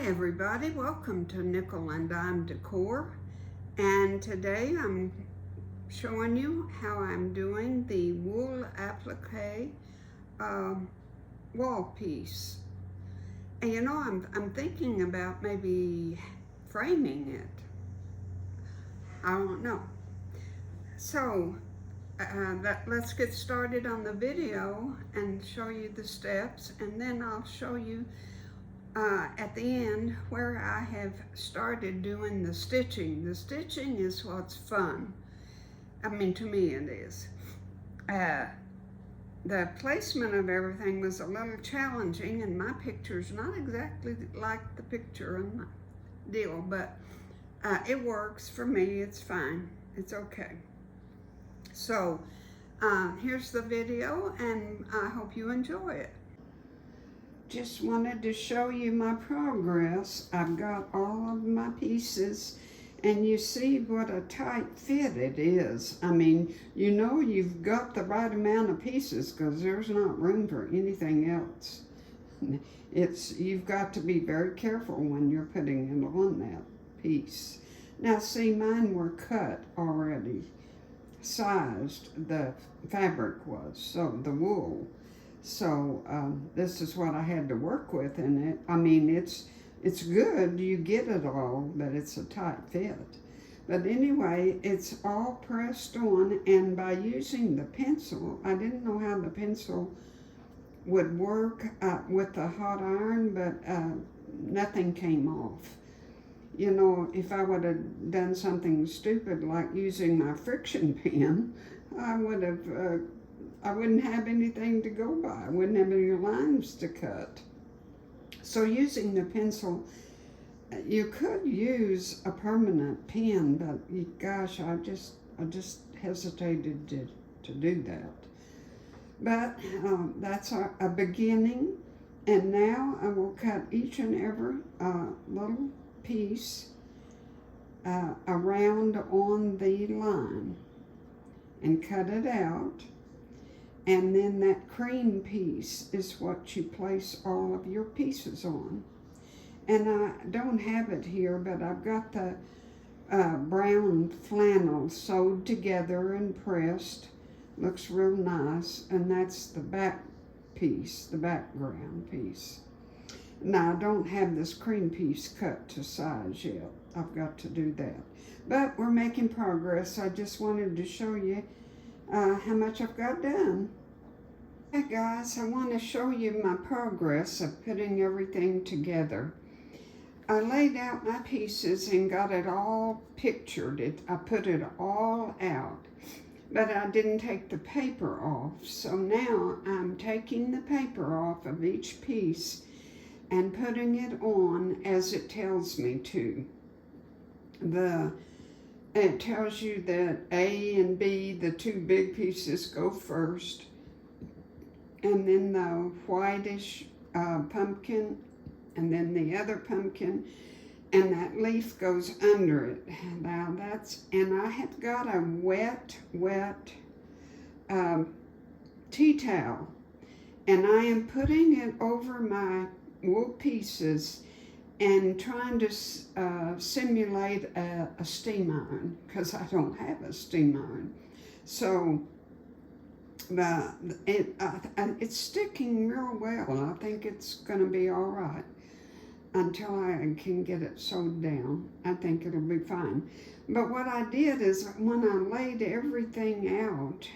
everybody, welcome to Nickel and Dime Decor, and today I'm showing you how I'm doing the wool applique wall piece. And you know, I'm thinking about maybe framing it. I don't know. So let's get started on the video and show you the steps, and then I'll show you at the end where I have started doing the stitching. The stitching is what's fun. I mean, to me it is. The placement of everything was a little challenging, and my picture's not exactly like the picture in my deal, but it works for me. It's fine. It's okay. So here's the video, and I hope you enjoy it. Just wanted to show you my progress. I've got all of my pieces, and you see what a tight fit it is. I mean, you know you've got the right amount of pieces because there's not room for anything else. You've got to be very careful when you're putting it on that piece. Now see, mine were cut already, sized, the fabric was, so the wool. So this is what I had to work with, and I mean, it's good, you get it all, but it's a tight fit. But anyway, it's all pressed on, and by using the pencil, I didn't know how the pencil would work with the hot iron, but nothing came off. You know, if I would have done something stupid like using my friction pen, I wouldn't have anything to go by. I wouldn't have any lines to cut. So using the pencil, you could use a permanent pen, but gosh, I just hesitated to do that. But that's a beginning, and now I will cut each and every little piece around on the line and cut it out. And then that cream piece is what you place all of your pieces on. And I don't have it here, but I've got the brown flannel sewed together and pressed. Looks real nice. And that's the back piece, the background piece. Now, I don't have this cream piece cut to size yet. I've got to do that. But we're making progress. I just wanted to show you how much I've got done. Hey guys, I want to show you my progress of putting everything together. I laid out my pieces and got it all pictured. I put it all out, but I didn't take the paper off. So now I'm taking the paper off of each piece and putting it on as it tells me to. It tells you that A and B, the two big pieces, go first, and then the whitish pumpkin, and then the other pumpkin, and that leaf goes under it. Now and I have got a wet tea towel, and I am putting it over my wool pieces and trying to simulate a steam iron, because I don't have a steam iron. So it's sticking real well. I think it's going to be all right until I can get it sewed down. I think it'll be fine. But what I did is when I laid everything out,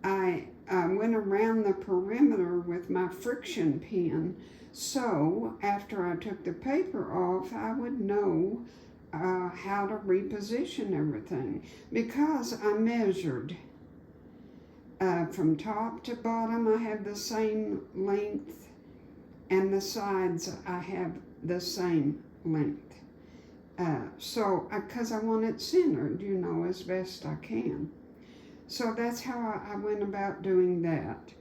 I went around the perimeter with my friction pen. So after I took the paper off, I would know how to reposition everything, because I measured from top to bottom. I have the same length, and the sides I have the same length. Because I want it centered, you know, as best I can. So that's how I went about doing that.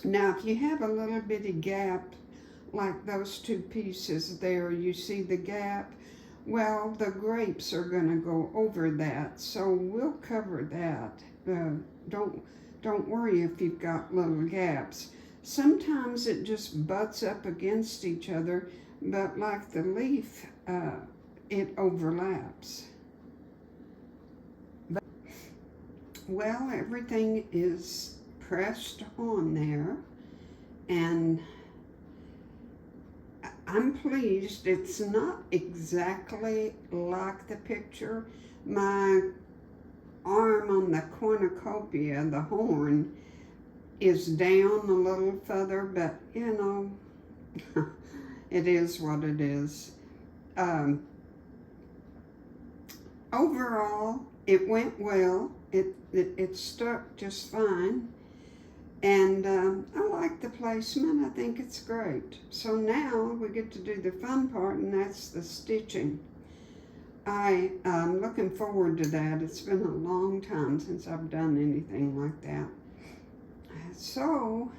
Now, if you have a little bitty gap, like those two pieces there, you see the gap? Well, the grapes are going to go over that, so we'll cover that. Don't worry if you've got little gaps. Sometimes it just butts up against each other. but like the leaf, it overlaps. But, well, everything is pressed on there, and I'm pleased. It's not exactly like the picture. My arm on the cornucopia, the horn, is down a little further, but you know, it is what it is. Overall, it went well. It stuck just fine. And I like the placement. I think it's great. So now we get to do the fun part, and that's the stitching. I'm looking forward to that. It's been a long time since I've done anything like that. So,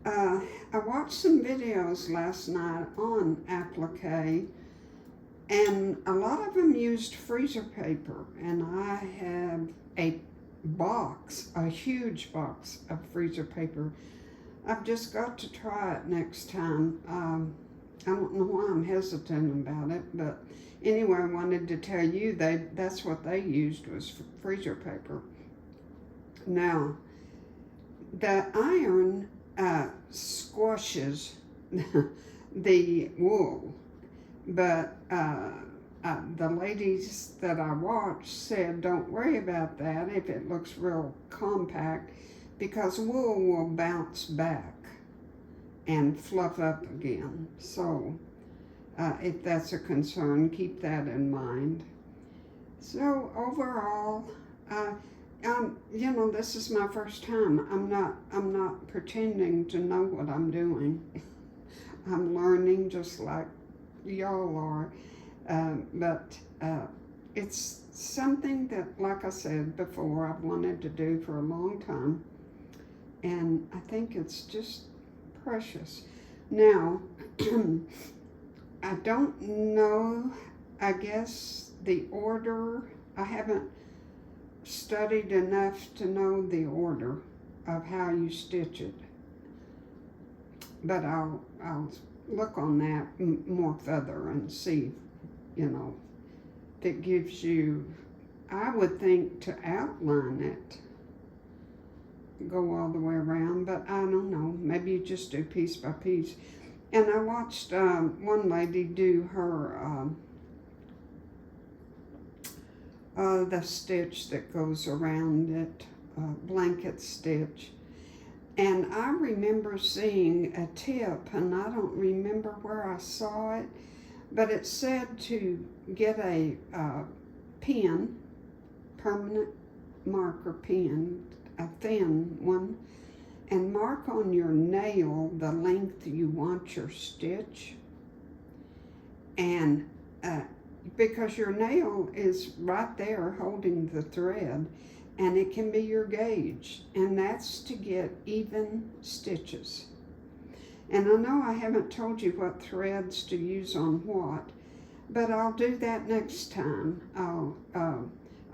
I watched some videos last night on applique, and a lot of them used freezer paper, and I have a huge box of freezer paper. I've just got to try it next time. I don't know why I'm hesitant about it, but anyway, I wanted to tell you that's what they used, was freezer paper. Now, the iron squashes the wool, but the ladies that I watched said don't worry about that if it looks real compact, because wool will bounce back and fluff up again. So if that's a concern, keep that in mind. So overall, you know, this is my first time. I'm not pretending to know what I'm doing. I'm learning just like y'all are. But it's something that, like I said before, I've wanted to do for a long time. And I think it's just precious. Now, I don't know, I guess the order, I haven't studied enough to know the order of how you stitch it. But I'll look on that more further and see, you know, if it gives you, I would think, to outline it, go all the way around, but I don't know, maybe you just do piece by piece. And I watched one lady do her the stitch that goes around it, blanket stitch. And I remember seeing a tip, and I don't remember where I saw it, but it said to get a pen, permanent marker pen, a thin one, and mark on your nail the length you want your stitch. And because your nail is right there holding the thread, and it can be your gauge, and that's to get even stitches. And I know I haven't told you what threads to use on what, but I'll do that next time.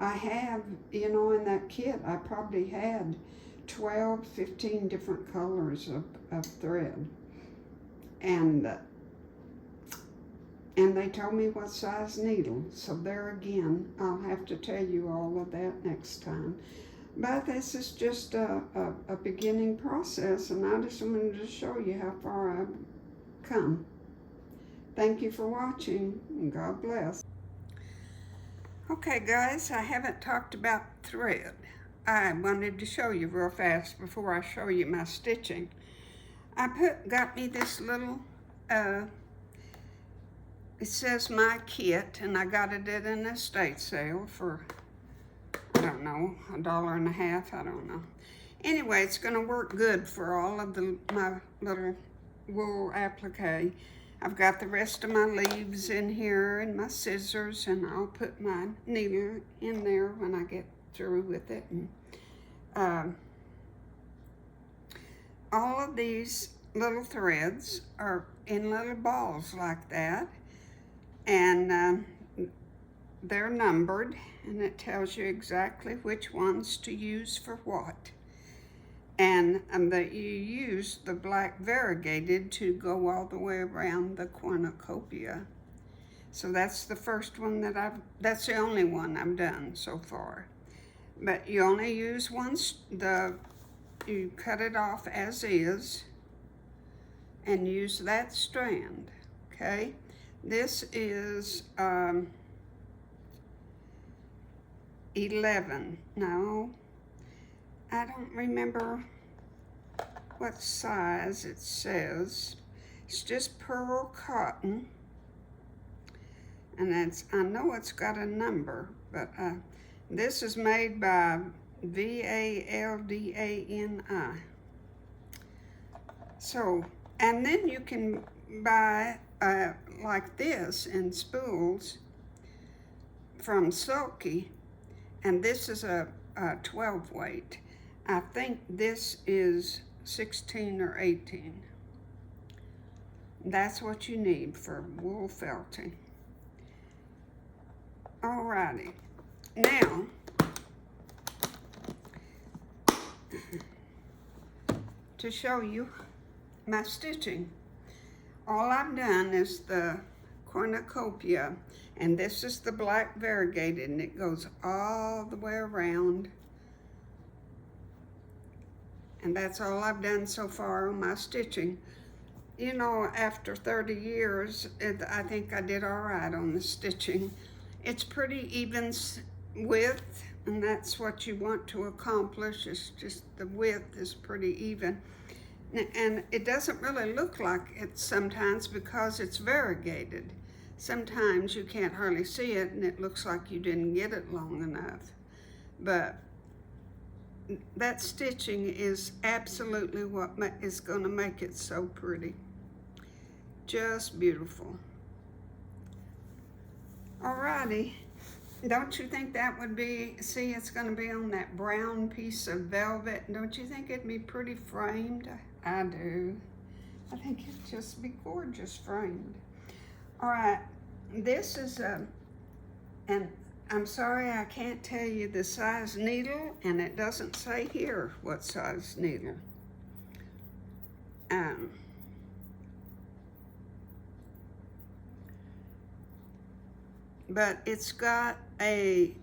I have, you know, in that kit, I probably had 12, 15 different colors of thread. And they told me what size needle. So there again, I'll have to tell you all of that next time. But this is just a beginning process, and I just wanted to show you how far I've come. Thank you for watching, and God bless. Okay guys, I haven't talked about thread. I wanted to show you real fast before I show you my stitching. Got me this little, it says my kit, and I got it at an estate sale for, I don't know, $1.50, I don't know. Anyway, it's gonna work good for all of my little wool applique. I've got the rest of my leaves in here and my scissors, and I'll put my needle in there when I get through with it. And all of these little threads are in little balls like that, and they're numbered, and it tells you exactly which ones to use for what. And and that you use the black variegated to go all the way around the cornucopia. So that's the first one that's the only one I've done so far. But you only use you cut it off as is and use that strand, okay? This is 11. No, I don't remember what size it says. It's just pearl cotton, and I know it's got a number, but this is made by Valdani. So, and then you can buy like this in spools from Sulky, and this is a 12 weight. I think this is 16 or 18. That's what you need for wool felting. Alrighty, now to show you my stitching. All I've done is the cornucopia, and this is the black variegated, and it goes all the way around. And that's all I've done so far on my stitching. You know, after 30 years, I think I did all right on the stitching. It's pretty even width, and that's what you want to accomplish. It's just the width is pretty even. And it doesn't really look like it sometimes because it's variegated. Sometimes you can't hardly see it and it looks like you didn't get it long enough. But that stitching is absolutely what is going to make it so pretty. Just beautiful. Alrighty. Don't you think that would be, see, it's going to be on that brown piece of velvet. Don't you think it'd be pretty framed? I do. I think it'd just be gorgeous framed. All right, this is and I'm sorry I can't tell you the size needle, and it doesn't say here what size needle. But it's got a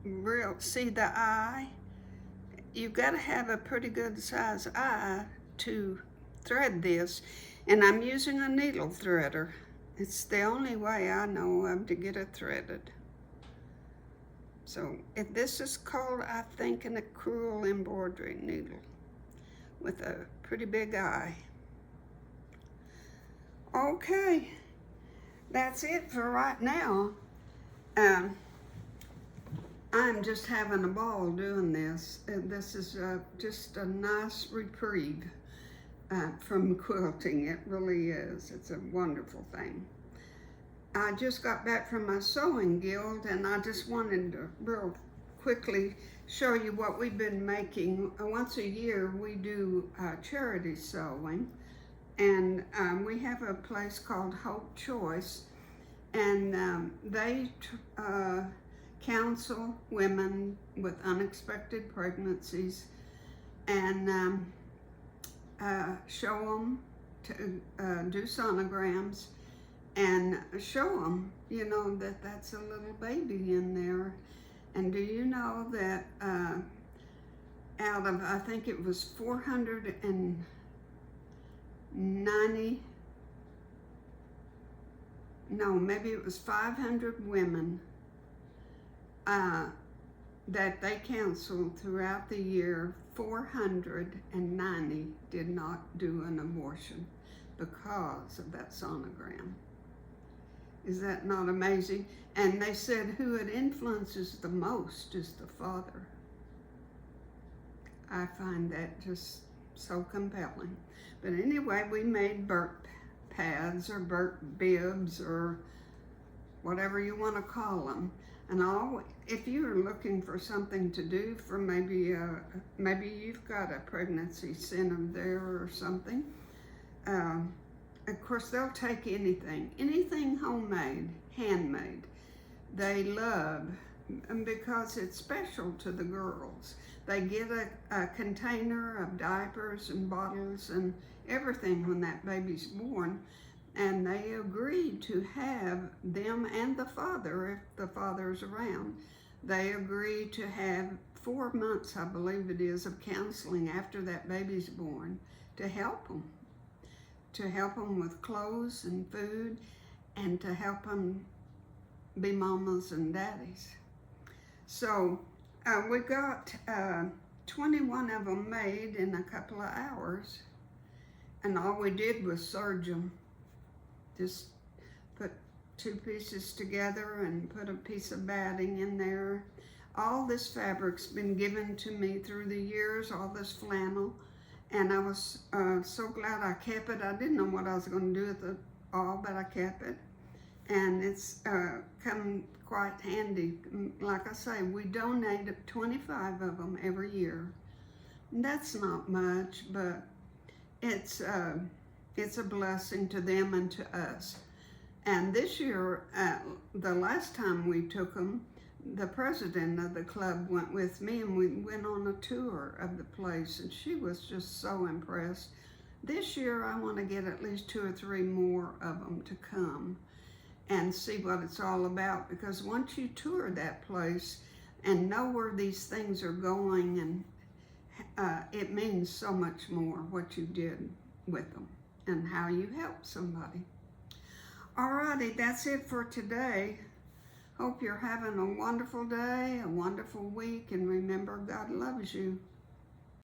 real, see the eye? You've got to have a pretty good size eye to thread this, and I'm using a needle threader. It's the only way I know of to get it threaded. So this is called, I think, an acrylic embroidery needle with a pretty big eye. Okay, that's it for right now. I'm just having a ball doing this. This is just a nice reprieve from quilting. It really is. It's a wonderful thing. I just got back from my sewing guild, and I just wanted to real quickly show you what we've been making. Once a year we do charity sewing, and we have a place called Hope Choice, and they counsel women with unexpected pregnancies and show them to do sonograms and show them, you know, that that's a little baby in there. And do you know that out of, I think it was 490, no, maybe it was 500 women that they counseled throughout the year, 490 did not do an abortion because of that sonogram. Is that not amazing? And they said who it influences the most is the father. I find that just so compelling. But anyway, we made burnt pads or burnt bibs or whatever you want to call them. And if you're looking for something to do for maybe you've got a pregnancy center there or something, of course they'll take anything homemade, handmade. They love and because it's special to the girls. They get a container of diapers and bottles and everything when that baby's born, and they agree to have them and the father, if the father's around, they agree to have 4 months, I believe it is, of counseling after that baby's born to help them with clothes and food, and to help them be mamas and daddies. So we got 21 of them made in a couple of hours, and all we did was serge them. Just put 2 pieces together and put a piece of batting in there. All this fabric's been given to me through the years, all this flannel, and I was so glad I kept it. I didn't know what I was going to do with it all, but I kept it, and it's come quite handy. Like I say, we donate 25 of them every year. And that's not much, but it's a blessing to them and to us. And this year, the last time we took them, the president of the club went with me, and we went on a tour of the place, and she was just so impressed. This year, I want to get at least 2 or 3 more of them to come and see what it's all about, because once you tour that place and know where these things are going, and it means so much more what you did with them and how you helped somebody. Alrighty, that's it for today. Hope you're having a wonderful day, a wonderful week, and remember, God loves you.